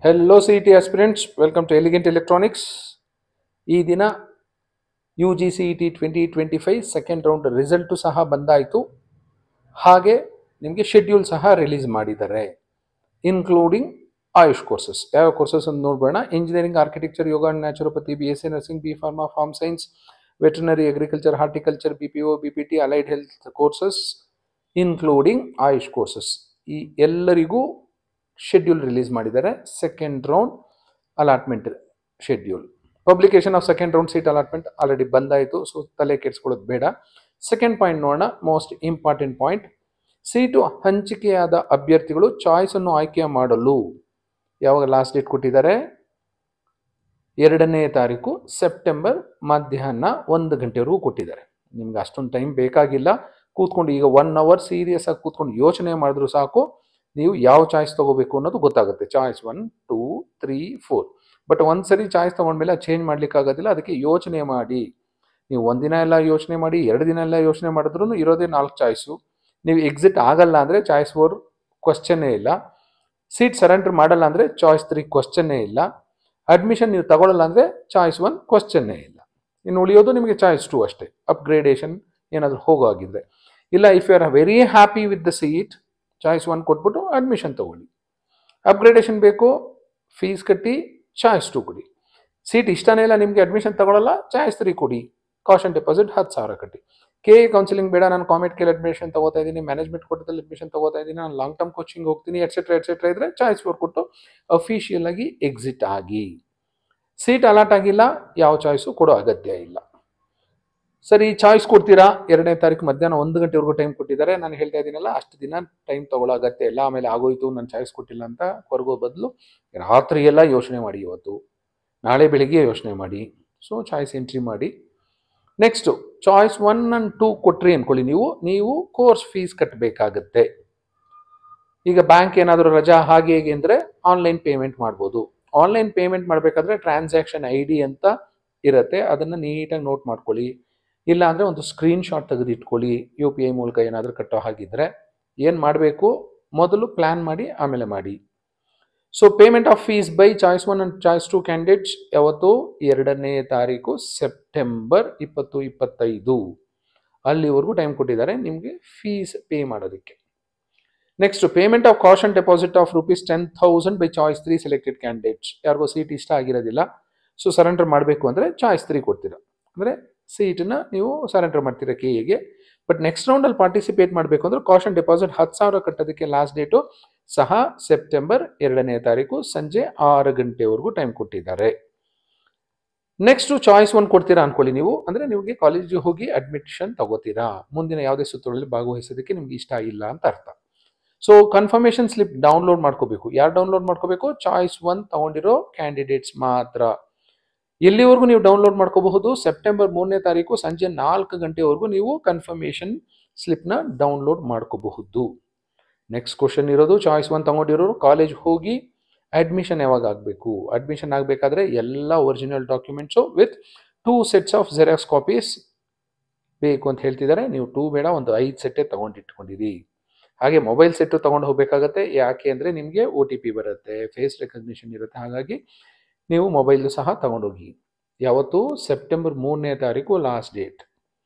Hello CET aspirants, welcome to Elegant Electronics. ಈ ದಿನ UGCET 2025 second round result ಸಹ ಬಂದಾಯಿತು. ಹಾಗೆ ನಿಮಗೆ ಶೆಡ್ಯೂಲ್ ಸಹ ರಿಲೀಸ್ ಮಾಡಿದ್ದಾರೆ, ಇನ್ಕ್ಲೂಡಿಂಗ್ ಆಯುಷ್ ಕೋರ್ಸಸ್. ಯಾವ ಕೋರ್ಸಸ್ ಅಂತ ನೋಡೋಣ. Engineering, architecture, yoga and naturopathy, BSc nursing, B pharma, pharm science, veterinary, agriculture, horticulture, BPO, BPT, allied health courses, including AYUSH courses. ಈ ಎಲ್ಲರಿಗೂ ಶೆಡ್ಯೂಲ್ ರಿಲೀಸ್ ಮಾಡಿದ್ದಾರೆ. Second round allotment schedule. Publication of second round seat allotment already ಬಂದಾಯಿತು, so ತಲೆ ಕೆಡಿಸ್ಕೊಳ್ಳೋದು ಬೇಡ. Second point ನೋಡೋಣ, most important point. Seat ಹಂಚಿಕೆಯಾದ ಅಭ್ಯರ್ಥಿಗಳು ಚಾಯ್ಸನ್ನು ಆಯ್ಕೆ ಮಾಡಲು ಯಾವಾಗ ಲಾಸ್ಟ್ ಡೇಟ್ ಕೊಟ್ಟಿದ್ದಾರೆ? 2ನೇ ತಾರೀಕು ಸೆಪ್ಟೆಂಬರ್ ಮಧ್ಯಾಹ್ನ 1 ಗಂಟೆವರೆಗೂ ಕೊಟ್ಟಿದ್ದಾರೆ. ನಿಮ್ಗೆ ಅಷ್ಟೊಂದು ಟೈಮ್ ಬೇಕಾಗಿಲ್ಲ. ಕೂತ್ಕೊಂಡು ಈಗ 1 ಅವರ್ ಸೀರಿಯಸ್ ಆಗಿ ಕೂತ್ಕೊಂಡು ಯೋಚನೆ ಮಾಡಿದ್ರು ಸಾಕು, ನೀವು ಯಾವ ಚಾಯ್ಸ್ ತೊಗೋಬೇಕು ಅನ್ನೋದು ಗೊತ್ತಾಗುತ್ತೆ. ಚಾಯ್ಸ್ 1, 2, 3, 4. ಬಟ್ ಒಂದ್ಸರಿ ಚಾಯ್ಸ್ ತೊಗೊಂಡ್ಮೇಲೆ ಚೇಂಜ್ ಮಾಡ್ಲಿಕ್ಕೆ ಆಗೋದಿಲ್ಲ. ಅದಕ್ಕೆ ಯೋಚನೆ ಮಾಡಿ. ನೀವು ಒಂದಿನ ಎಲ್ಲ ಯೋಚನೆ ಮಾಡಿ, 2 ದಿನ ಎಲ್ಲ ಯೋಚನೆ ಮಾಡಿದ್ರು ಇರೋದೇ 4 ಚಾಯ್ಸು. ನೀವು ಎಕ್ಸಿಟ್ ಆಗಲ್ಲ ಅಂದರೆ ಚಾಯ್ಸ್ 4 ಕ್ವಶನ್ನೇ ಇಲ್ಲ. ಸೀಟ್ ಸರೆಂಡರ್ ಮಾಡಲ್ಲ ಅಂದರೆ ಚಾಯ್ಸ್ 3 ಕ್ವಶನ್ನೇ ಇಲ್ಲ. ಅಡ್ಮಿಷನ್ ನೀವು ತಗೊಳ್ಳಲ್ಲ ಅಂದರೆ ಚಾಯ್ಸ್ 1 ಕ್ವಶನ್ನೇ ಇಲ್ಲ. ಇನ್ನು ಉಳಿಯೋದು ನಿಮಗೆ ಚಾಯ್ಸ್ 2 ಅಷ್ಟೇ, ಅಪ್ಗ್ರೇಡೇಷನ್ ಏನಾದರೂ ಹೋಗೋಗಿದ್ರೆ. ಇಲ್ಲ, if you are very happy with the seat, choice 1 ಕೊಟ್ಬಿಟ್ಟು ಅಡ್ಮಿಷನ್ ತಗೊಳ್ಳಿ. ಅಪ್ಗ್ರೇಡೇಷನ್ ಬೇಕು, ಫೀಸ್ ಕಟ್ಟಿ ಚಾಯ್ಸ್ 2 ಕೊಡಿ. ಸೀಟ್ ಇಷ್ಟನೇ ಇಲ್ಲ ನಿಮಗೆ, ಅಡ್ಮಿಷನ್ ತಗೊಳ್ಳಲ್ಲ, ಚಾಯ್ಸ್ 3 ಕೊಡಿ. ಕಾಷನ್ ಡೆಪಾಸಿಟ್ 10,000 ಕಟ್ಟಿ. KA ಕೌನ್ಸಿಲಿಂಗ್ ಬೇಡ, ನಾನು ಕಾಮೆಟ್ ಕೇಳಿ ಅಡ್ಮಿಷನ್ ತಗೋತಾ ಇದ್ದೀನಿ, ಮ್ಯಾನೇಜ್ಮೆಂಟ್ ಕೋಟದಲ್ಲಿ ಅಡ್ಮಿಷನ್ ತಗೋತಾ ಇದ್ದೀನಿ, ನಾನು ಲಾಂಗ್ ಟರ್ಮ್ ಕೋಚಿಂಗ್ ಹೋಗ್ತೀನಿ, ಎಟ್ಸೆಟ್ರಾ ಇದ್ರೆ ಚಾಯ್ಸ್ 4 ಕೊಟ್ಟು ಅಫಿಷಿಯಲ್ ಆಗಿ ಎಕ್ಸಿಟ್ ಆಗಿ. ಸೀಟ್ ಅಲಾಟ್ ಆಗಿಲ್ಲ, ಯಾವ ಚಾಯ್ಸು ಕೊಡೋ ಅಗತ್ಯ ಇಲ್ಲ. ಸರಿ, ಚಾಯ್ಸ್ ಕೊಡ್ತೀರಾ? 2ನೇ ತಾರೀಕು ಮಧ್ಯಾಹ್ನ 1 ಗಂಟೆವರೆಗೂ ಟೈಮ್ ಕೊಟ್ಟಿದ್ದಾರೆ. ನಾನು ಹೇಳ್ತಾ ಇದ್ದೀನಲ್ಲ, ಅಷ್ಟು ದಿನ ಟೈಮ್ ತಗೊಳ್ಳೋ ಅಗತ್ಯ ಇಲ್ಲ. ಆಮೇಲೆ ಆಗೋಯ್ತು ನಾನು ಚಾಯ್ಸ್ ಕೊಟ್ಟಿಲ್ಲ ಅಂತ ಹೊರಗೋ ಬದಲು ರಾತ್ರಿ ಎಲ್ಲ ಯೋಚನೆ ಮಾಡಿ, ಇವತ್ತು ನಾಳೆ ಬೆಳಿಗ್ಗೆ ಯೋಚನೆ ಮಾಡಿ. ಸೊ ಚಾಯ್ಸ್ ಎಂಟ್ರಿ ಮಾಡಿ. ನೆಕ್ಸ್ಟು ಚಾಯ್ಸ್ 1 and 2 ಕೊಟ್ರಿ ಅಂದ್ಕೊಳ್ಳಿ, ನೀವು ಕೋರ್ಸ್ ಫೀಸ್ ಕಟ್ಟಬೇಕಾಗತ್ತೆ. ಈಗ ಬ್ಯಾಂಕ್ ಏನಾದರೂ ರಜಾ ಹಾಗೆ ಹೇಗೆ ಅಂದರೆ ಆನ್ಲೈನ್ ಪೇಮೆಂಟ್ ಮಾಡ್ಬೋದು. ಆನ್ಲೈನ್ ಪೇಮೆಂಟ್ ಮಾಡಬೇಕಾದ್ರೆ ಟ್ರಾನ್ಸಾಕ್ಷನ್ ID ಅಂತ ಇರುತ್ತೆ, ಅದನ್ನು ನೀಟಾಗಿ ನೋಟ್ ಮಾಡ್ಕೊಳ್ಳಿ. ಇಲ್ಲ ಅಂದರೆ ಒಂದು ಸ್ಕ್ರೀನ್ಶಾಟ್ ತೆಗೆದು ಇಟ್ಕೊಳ್ಳಿ. UPI ಮೂಲಕ ಏನಾದರೂ ಕಟ್ಟೋ ಹಾಗಿದ್ರೆ ಏನು ಮಾಡಬೇಕು, ಮೊದಲು ಪ್ಲ್ಯಾನ್ ಮಾಡಿ ಆಮೇಲೆ ಮಾಡಿ. So payment of fees by choice 1 and choice 2 candidates ಯಾವತ್ತು? 2ನೇ ತಾರೀಕು ಸೆಪ್ಟೆಂಬರ್ 2025. ಅಲ್ಲಿವರೆಗೂ ಟೈಮ್ ಕೊಟ್ಟಿದ್ದಾರೆ ನಿಮಗೆ ಫೀಸ್ ಪೇ ಮಾಡೋದಕ್ಕೆ. Next, payment of caution deposit of ₹10,000 by choice 3 selected candidates. ಯಾರಿಗೂ ಸೀಟ್ ಇಷ್ಟ ಆಗಿರೋದಿಲ್ಲ, ಸೊ ಸರೆಂಡರ್ ಮಾಡಬೇಕು ಅಂದರೆ ಚಾಯ್ಸ್ 3 ಕೊಡ್ತೀರಾ, ಅಂದರೆ ಸೀಟನ್ನ ನೀವು ಸರೆಂಡರ್ ಮಾಡ್ತೀರಾ KAಗೆ. ಬಟ್ ನೆಕ್ಸ್ಟ್ ರೌಂಡಲ್ಲಿ ಪಾರ್ಟಿಸಿಪೇಟ್ ಮಾಡಬೇಕು ಅಂದರೆ ಕಾಷನ್ ಡೆಪಾಸಿಟ್ 10,000 ಕಟ್ಟೋದಕ್ಕೆ ಲಾಸ್ಟ್ ಡೇಟು ಸಹ ಸೆಪ್ಟೆಂಬರ್ 2ನೇ ತಾರೀಕು ಸಂಜೆ 6 ಗಂಟೆವರೆಗೂ ಟೈಮ್ ಕೊಟ್ಟಿದ್ದಾರೆ. ನೆಕ್ಸ್ಟು ಚಾಯ್ಸ್ 1 ಕೊಡ್ತೀರಾ ಅಂದ್ಕೊಳ್ಳಿ ನೀವು, ಅಂದರೆ ನಿಮಗೆ ಕಾಲೇಜಿಗೆ ಹೋಗಿ ಅಡ್ಮಿಷನ್ ತಗೋತೀರಾ, ಮುಂದಿನ ಯಾವುದೇ ಸುತ್ತುಗಳಲ್ಲಿ ಭಾಗವಹಿಸೋದಕ್ಕೆ ನಿಮ್ಗೆ ಇಷ್ಟ ಇಲ್ಲ ಅಂತ ಅರ್ಥ. ಸೊ ಕನ್ಫರ್ಮೇಷನ್ ಸ್ಲಿಪ್ ಡೌನ್ಲೋಡ್ ಮಾಡ್ಕೋಬೇಕು. ಯಾರು ಡೌನ್ಲೋಡ್ ಮಾಡ್ಕೋಬೇಕು? ಚಾಯ್ಸ್ 1 ತಗೊಂಡಿರೋ ಕ್ಯಾಂಡಿಡೇಟ್ಸ್ ಮಾತ್ರ. ಎಲ್ಲಿವರೆಗೂ ನೀವು ಡೌನ್ಲೋಡ್ ಮಾಡ್ಕೋಬಹುದು? ಸೆಪ್ಟೆಂಬರ್ 3ನೇ ತಾರೀಕು ಸಂಜೆ 4 ಗಂಟೆವರೆಗೂ ನೀವು ಕನ್ಫರ್ಮೇಷನ್ ಸ್ಲಿಪ್ನ ಡೌನ್ಲೋಡ್ ಮಾಡ್ಕೋಬಹುದು. ನೆಕ್ಸ್ಟ್ ಕ್ವಶನ್ ಇರೋದು, ಚಾಯ್ಸ್ 1 ತಗೊಂಡಿರೋರು ಕಾಲೇಜ್ ಹೋಗಿ ಅಡ್ಮಿಷನ್ ಯಾವಾಗ ಆಗಬೇಕು? ಅಡ್ಮಿಷನ್ ಆಗಬೇಕಾದ್ರೆ ಎಲ್ಲ original documents with 2 sets of xerox copies ಬೇಕು ಅಂತ ಹೇಳ್ತಿದ್ದಾರೆ. ನೀವು 2 ಬೇಡ, ಒಂದು 5 ಸೆಟ್ಟೇ ತಗೊಂಡಿಟ್ಕೊಂಡಿರಿ. ಹಾಗೆ ಮೊಬೈಲ್ ಸೆಟ್ಟು ತೊಗೊಂಡು ಹೋಗಬೇಕಾಗತ್ತೆ. ಯಾಕೆ ಅಂದರೆ ನಿಮಗೆ OTP ಬರುತ್ತೆ, ಫೇಸ್ ರೆಕಗ್ನಿಷನ್ ಇರುತ್ತೆ. ಹಾಗಾಗಿ ನೀವು ಮೊಬೈಲು ಸಹ ತಗೊಂಡೋಗಿ. ಯಾವತ್ತು? ಸೆಪ್ಟೆಂಬರ್ 3ನೇ ತಾರೀಕು ಲಾಸ್ಟ್ ಡೇಟ್.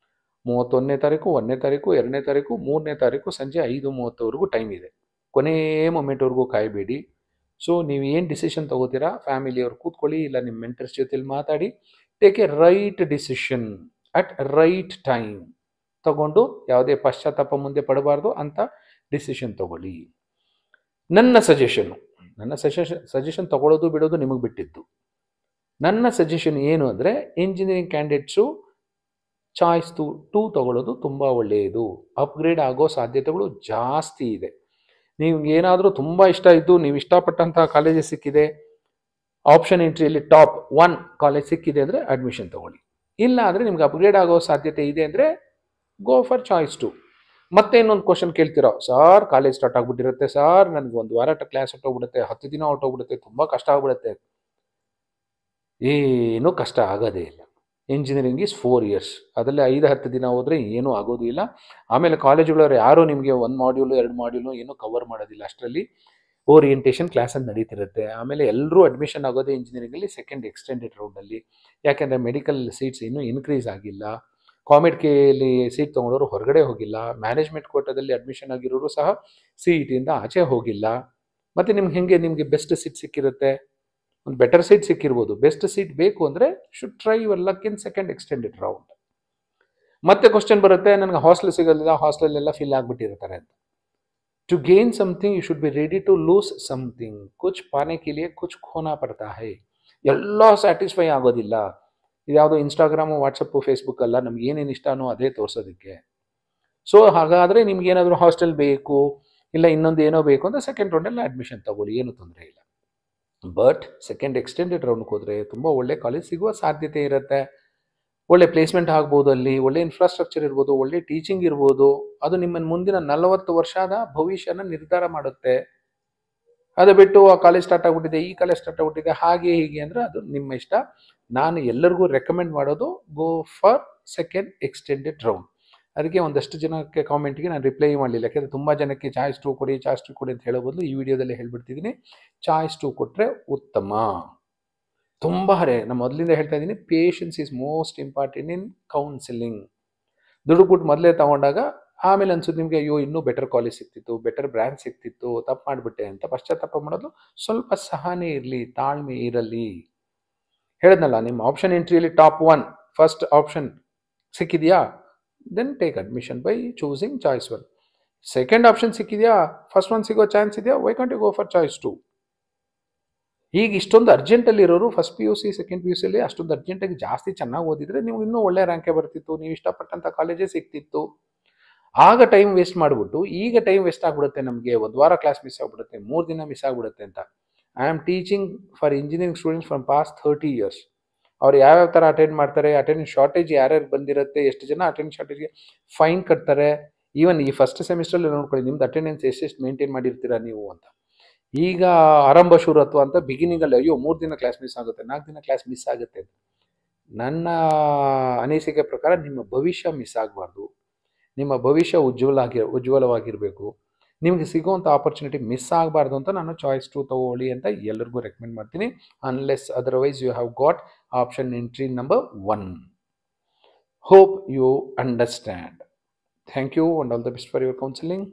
31ನೇ ತಾರೀಕು, 1ನೇ ತಾರೀಕು, 2ನೇ ತಾರೀಕು, 3ನೇ ತಾರೀಕು ಸಂಜೆ 5:30ವರೆಗೂ ಟೈಮ್ ಇದೆ. ಕೊನೇ ಮೊಮೆಂಟ್ವರೆಗೂ ಕಾಯಬೇಡಿ. ಸೊ ನೀವು ಏನು ಡಿಸಿಷನ್ ತೊಗೋತೀರಾ, ಫ್ಯಾಮಿಲಿಯವ್ರು ಕೂತ್ಕೊಳ್ಳಿ, ಇಲ್ಲ ನಿಮ್ಮ ಮೆಂಟರ್ಸ್ ಜೊತೆಲಿ ಮಾತಾಡಿ, take A right decision at right time ತಗೊಂಡು ಯಾವುದೇ ಪಶ್ಚಾತ್ತಾಪ ಮುಂದೆ ಪಡಬಾರ್ದು ಅಂತ ಡಿಸಿಷನ್ ತಗೊಳ್ಳಿ. ನನ್ನ ಸಜೆಷನ್ ತಗೊಳ್ಳೋದು ಬಿಡೋದು ನಿಮಗೆ ಬಿಟ್ಟಿದ್ದು. ನನ್ನ ಸಜೆಷನ್ ಏನು ಅಂದರೆ, ಇಂಜಿನಿಯರಿಂಗ್ ಕ್ಯಾಂಡಿಡೇಟ್ಸು ಚಾಯ್ಸ್ 2 ತಗೊಳ್ಳೋದು ತುಂಬ ಒಳ್ಳೆಯದು. ಅಪ್ಗ್ರೇಡ್ ಆಗೋ ಸಾಧ್ಯತೆಗಳು ಜಾಸ್ತಿ ಇದೆ. ನೀವು ಏನಾದರೂ ತುಂಬ ಇಷ್ಟ ಇದ್ದು ನೀವು ಇಷ್ಟಪಟ್ಟಂಥ ಕಾಲೇಜಸ್ ಸಿಕ್ಕಿದೆ, ಆಪ್ಷನ್ ಎಂಟ್ರಿಯಲ್ಲಿ ಟಾಪ್ 1 ಕಾಲೇಜ್ ಸಿಕ್ಕಿದೆ ಅಂದರೆ ಅಡ್ಮಿಷನ್ ತಗೊಳ್ಳಿ. ಇಲ್ಲ ಅಂದರೆ ನಿಮ್ಗೆ ಅಪ್ಗ್ರೇಡ್ ಆಗೋ ಸಾಧ್ಯತೆ ಇದೆ ಅಂದರೆ ಗೋ ಫಾರ್ ಚಾಯ್ಸ್ 2. ಮತ್ತೆ ಇನ್ನೊಂದು ಕ್ವಶನ್ ಕೇಳ್ತೀರಾ, ಸರ್ ಕಾಲೇಜ್ ಸ್ಟಾರ್ಟ್ ಆಗಿಬಿಟ್ಟಿರುತ್ತೆ ಸರ್, ನನಗೆ 1 ವಾರ ಕ್ಲಾಸ್ ಹೊಟ್ಟೋಗ್ಬಿಡುತ್ತೆ, 10 ದಿನ ಹೊಟ್ಟೋಗ್ಬಿಡುತ್ತೆ, ತುಂಬ ಕಷ್ಟ ಆಗ್ಬಿಡುತ್ತೆ. ಏನೂ ಕಷ್ಟ ಆಗೋದೇ ಇಲ್ಲ. Engineering is 4 years. ಅದರಲ್ಲಿ 5-10 ದಿನ ಹೋದರೆ ಏನೂ ಆಗೋದು ಇಲ್ಲ. ಆಮೇಲೆ ಕಾಲೇಜುಗಳವ್ರು ಯಾರೂ ನಿಮಗೆ 1 ಮಾಡ್ಯೂಲು 2 ಮಾಡ್ಯೂಲು ಏನೂ ಕವರ್ ಮಾಡೋದಿಲ್ಲ. ಅಷ್ಟರಲ್ಲಿ ಓರಿಯೆಂಟೇಷನ್ ಕ್ಲಾಸಲ್ಲಿ ನಡೀತಿರುತ್ತೆ. ಆಮೇಲೆ ಎಲ್ಲರೂ ಅಡ್ಮಿಷನ್ ಆಗೋದೇ ಇಂಜಿನಿಯರಿಂಗಲ್ಲಿ ಸೆಕೆಂಡ್ ಎಕ್ಸ್ಟೆಂಡೆಡ್ ರೌಂಡಲ್ಲಿ. ಯಾಕೆಂದರೆ ಮೆಡಿಕಲ್ ಸೀಟ್ಸ್ ಇನ್ನೂ ಇನ್ಕ್ರೀಸ್ ಆಗಿಲ್ಲ. ಕಾಮೆಡ್ ಕೆಯಲ್ಲಿ ಸೀಟ್ ತೊಗೊಂಡವರು ಹೊರಗಡೆ ಹೋಗಿಲ್ಲ. ಮ್ಯಾನೇಜ್ಮೆಂಟ್ ಕೋಟಾದಲ್ಲಿ ಅಡ್ಮಿಷನ್ ಆಗಿರೋರು ಸಹ ಸಿ ಇ ಟಿಯಿಂದ ಆಚೆ ಹೋಗಿಲ್ಲ. ಮತ್ತು ನಿಮಗೆ ಬೆಸ್ಟ್ ಸೀಟ್ ಸಿಕ್ಕಿರುತ್ತೆ, ಒಂದು ಬೆಟರ್ ಸೀಟ್ ಸಿಕ್ಕಿರ್ಬೋದು. ಬೆಸ್ಟ್ ಸೀಟ್ ಬೇಕು ಅಂದರೆ should try your luck in second extended round. ಮತ್ತೆ ಕ್ವಶನ್ ಬರುತ್ತೆ, ನನಗೆ ಹಾಸ್ಟೆಲ್ ಸಿಗೋದಿಲ್ಲ, ಹಾಸ್ಟೆಲೆಲ್ಲ ಫಿಲ್ ಆಗಿಬಿಟ್ಟಿರ್ತಾರೆ ಅಂತ. To gain something you should be ready to lose something. कुछ पाने के लिए कुछ खोना पड़ता है. ಎಲ್ಲ ಸ್ಯಾಟಿಸ್ಫೈ ಆಗೋದಿಲ್ಲ. ಇದ್ಯಾವುದೋ ಇನ್ಸ್ಟಾಗ್ರಾಮು, ವಾಟ್ಸಪ್ಪು, ಫೇಸ್ಬುಕ್ ಅಲ್ಲ, ನಮ್ಗೆ ಏನೇನು ಇಷ್ಟನೋ ಅದೇ ತೋರಿಸೋದಕ್ಕೆ. ಸೊ ಹಾಗಾದರೆ ನಿಮ್ಗೇನಾದರೂ ಹಾಸ್ಟೆಲ್ ಬೇಕು, ಇಲ್ಲ ಇನ್ನೊಂದು ಏನೋ ಬೇಕು ಅಂದರೆ ಸೆಕೆಂಡ್ ರೌಂಡಲ್ಲಿ ಅಡ್ಮಿಷನ್ ತಗೊಳ್ಳಿ, ಏನೂ ತೊಂದರೆ ಇಲ್ಲ. ಬಟ್ ಸೆಕೆಂಡ್ ಎಕ್ಸ್ಟೆಂಡೆಡ್ ರೌಂಡ್ಗೆ ಹೋದರೆ ತುಂಬ ಒಳ್ಳೆ ಕಾಲೇಜ್ ಸಿಗುವ ಸಾಧ್ಯತೆ ಇರುತ್ತೆ. ಒಳ್ಳೆ ಪ್ಲೇಸ್ಮೆಂಟ್ ಆಗ್ಬೋದು, ಅಲ್ಲಿ ಒಳ್ಳೆ ಇನ್ಫ್ರಾಸ್ಟ್ರಕ್ಚರ್ ಇರ್ಬೋದು, ಒಳ್ಳೆ ಟೀಚಿಂಗ್ ಇರ್ಬೋದು. ಅದು ನಿಮ್ಮ ಮುಂದಿನ 40 ವರ್ಷದ ಭವಿಷ್ಯನ ನಿರ್ಧಾರ ಮಾಡುತ್ತೆ. ಅದು ಬಿಟ್ಟು ಆ ಕಾಲೇಜ್ ಸ್ಟಾರ್ಟ್ ಆಗಿಬಿಟ್ಟಿದೆ, ಈ ಕಾಲೇಜ್ ಸ್ಟಾರ್ಟ್ ಆಗಿಬಿಟ್ಟಿದೆ, ಹಾಗೆ ಹೀಗೆ ಅಂದರೆ ಅದು ನಿಮ್ಮ ಇಷ್ಟ. ನಾನು ಎಲ್ಲರಿಗೂ ರೆಕಮೆಂಡ್ ಮಾಡೋದು go for second extended round. ಅದಕ್ಕೆ ಒಂದಷ್ಟು ಜನಕ್ಕೆ ಕಾಮೆಂಟ್ಗೆ ನಾನು ರಿಪ್ಲೈ ಮಾಡಲಿಲ್ಲ, ಯಾಕೆಂದರೆ ತುಂಬ ಜನಕ್ಕೆ ಚಾಯ್ಸ್ 2 ಕೊಡಿ, ಚಾಯ್ಸ್ 2 ಕೊಡಿ ಅಂತ ಹೇಳೋ ಬದಲು ಈ ವಿಡಿಯೋದಲ್ಲಿ ಹೇಳ್ಬಿಡ್ತಿದ್ದೀನಿ, ಚಾಯ್ಸ್ 2 ಕೊಟ್ಟರೆ ಉತ್ತಮ. ತುಂಬ ನಾನು ಮೊದಲಿಂದ ಹೇಳ್ತಾ ಇದ್ದೀನಿ, patience is most important in counselling. ದುಡ್ಡು ಕೊಟ್ಟು ಮೊದಲೇ ತೊಗೊಂಡಾಗ ಆಮೇಲೆ ಅನ್ಸುತ್ತೆ ನಿಮಗೆ, ಅಯ್ಯೋ ಇನ್ನೂ ಬೆಟರ್ ಕಾಲೇಜ್ ಸಿಕ್ತಿತ್ತು, ಬೆಟರ್ ಬ್ರ್ಯಾಂಡ್ ಸಿಕ್ತಿತ್ತು, ತಪ್ಪು ಮಾಡಿಬಿಟ್ಟೆ ಅಂತ ಪಶ್ಚಾತ್ತಾಪ ಮಾಡೋದು. ಸ್ವಲ್ಪ ಸಹನೆ ಇರಲಿ, ತಾಳ್ಮೆ ಇರಲಿ. ಹೇಳಿದ್ನಲ್ಲ, ನಿಮ್ಮ ಆಪ್ಷನ್ ಎಂಟ್ರಿಯಲ್ಲಿ ಟಾಪ್ 1 ಫಸ್ಟ್ ಆಪ್ಷನ್ ಸಿಕ್ಕಿದೆಯಾ, then take admission by choosing choice 1. Second option ಸಿಕ್ಕಿದೆಯಾ, ಫಸ್ಟ್ ಒನ್ ಸಿಗೋ ಚಾನ್ಸ್ ಇದೆಯಾ, why can't you go for choice 2. ಈಗ ಇಷ್ಟೊಂದು ಅರ್ಜೆಂಟಲ್ಲಿ ಇರೋರು first P U C, second P U ಸಿಯಲ್ಲಿ ಅಷ್ಟೊಂದು ಅರ್ಜೆಂಟಾಗಿ ಜಾಸ್ತಿ ಚೆನ್ನಾಗಿ ಓದಿದರೆ ನೀವು ಇನ್ನೂ ಒಳ್ಳೆ ರ್ಯಾಂಕೇ ಬರ್ತಿತ್ತು, ನೀವು ಇಷ್ಟಪಟ್ಟಂಥ ಕಾಲೇಜೇ ಸಿಕ್ತಿತ್ತು. ಆಗ ಟೈಮ್ ವೇಸ್ಟ್ ಮಾಡಿಬಿಟ್ಟು ಈಗ ಟೈಮ್ ವೇಸ್ಟ್ ಆಗಿಬಿಡುತ್ತೆ. ನಮಗೆ ಒಂದು ವಾರ ಕ್ಲಾಸ್ ಮಿಸ್ ಆಗಿಬಿಡುತ್ತೆ, 3 ದಿನ ಮಿಸ್ ಆಗಿಬಿಡುತ್ತೆ ಅಂತ. I am teaching for engineering students from past 30 years. ಅವ್ರು ಯಾವ್ಯಾವ ಥರ ಅಟೆಂಡ್ ಮಾಡ್ತಾರೆ, ಅಟೆಂಡೆನ್ಸ್ ಶಾರ್ಟೇಜ್ ಯಾರ್ಯಾರು ಬಂದಿರುತ್ತೆ, ಎಷ್ಟು ಜನ ಅಟೆಂಡೆನ್ಸ್ ಶಾರ್ಟೇಜ್ಗೆ ಫೈನ್ ಕಟ್ತಾರೆ. ಈವನ್ ಈ ಫಸ್ಟ್ ಸೆಮಿಸ್ಟ್ರಲ್ಲಿ ನೋಡ್ಕೊಳ್ಳಿ, ನಿಮ್ದು ಅಟೆಂಡೆನ್ಸ್ ಎಷ್ಟೆಷ್ಟು ಮೇಂಟೈನ್ ಮಾಡಿರ್ತೀರಾ ನೀವು ಅಂತ. ಈಗ ಆರಂಭ ಶುರುತ್ವ ಅಂತ ಬಿಗಿನಿಂಗಲ್ಲಿ ಅಯ್ಯೋ 3 ದಿನ ಕ್ಲಾಸ್ ಮಿಸ್ ಆಗುತ್ತೆ, 4 ದಿನ ಕ್ಲಾಸ್ ಮಿಸ್ ಆಗುತ್ತೆ. ನನ್ನ ಅನಿಸಿಕೆ ಪ್ರಕಾರ ನಿಮ್ಮ ಭವಿಷ್ಯ ಮಿಸ್ ಆಗಬಾರ್ದು, ನಿಮ್ಮ ಭವಿಷ್ಯ ಉಜ್ವಲವಾಗಿರಬೇಕು. ನಿಮಗೆ ಸಿಗುವಂಥ ಆಪರ್ಚುನಿಟಿ ಮಿಸ್ ಆಗಬಾರ್ದು ಅಂತ ನಾನು ಚಾಯ್ಸ್ 2 ತಗೊಳ್ಳಿ ಅಂತ ಎಲ್ಲರಿಗೂ ರೆಕಮೆಂಡ್ ಮಾಡ್ತೀನಿ. Unless otherwise you have got option entry number 1. Hope you understand. Thank you and all the best for your counselling.